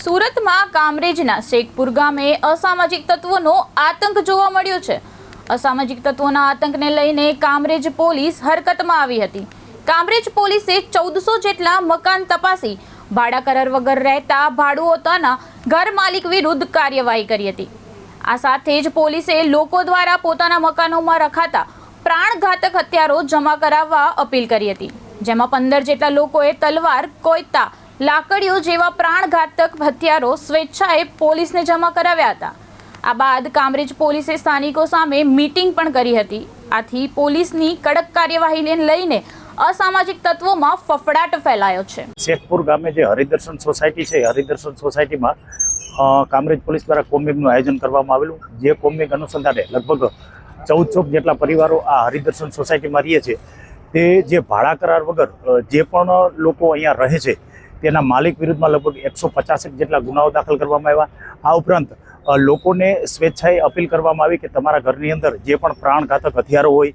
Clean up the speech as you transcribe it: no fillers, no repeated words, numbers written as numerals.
સુરતમાં કામરેજના શેખપુર ગામે અસામાજિક તત્વોનો આતંક જોવા મળ્યો છે। અસામાજિક તત્વોના આતંકને લઈને કામરેજ પોલીસ હરકતમાં આવી હતી। કામરેજ પોલીસે 1400 જેટલા મકાન તપાસી ભાડા કરાર વગર રહેતા ભાડુઓતાના ઘર માલિક વિરુદ્ધ કાર્યવાહી કરી હતી। આ સાથે જ પોલીસે લોકો દ્વારા પોતાના મકાનોમાં રખાતા પ્રાણઘાતક હથિયારો જમા કરાવવા અપીલ કરી હતી, જેમાં 15 જેટલા લોકોએ તલવાર, કોયતા, લાકડીઓ જેવા પ્રાણઘાતક હથિયારો સ્વેચ્છાએ પોલીસને જમા કરાવ્યા હતા। આ બાદ કામરેજ પોલીસે સ્થાનિકો સામે મીટિંગ પણ કરી હતી। આથી પોલીસની કડક કાર્યવાહીને લઈને અસામાજિક તત્વોમાં ફફડાટ ફેલાયો છે। શેખપુર ગામે જે હરિદર્શન સોસાયટી છે, હરિદર્શન સોસાયટીમાં કામરેજ પોલીસ દ્વારા કોમિંગનું આયોજન કરવામાં આવેલું, જે કોમિંગ અનુસંધાને લગભગ 1400 જેટલા પરિવારો આ હરિદર્શન સોસાયટીમાં રહે છે। તે જે ભાડા કરાર વગર જે પણ લોકો અહીંયા રહે છે તેના માલિક વિરુદ્ધમાં લગભગ 150 જેટલા ગુનાઓ દાખલ કરવામાં આવ્યા। આ ઉપરાંત લોકોને સ્વેચ્છાએ અપીલ કરવામાં આવી કે તમારા ઘરની અંદર જે પણ પ્રાણઘાતક હથિયારો હોય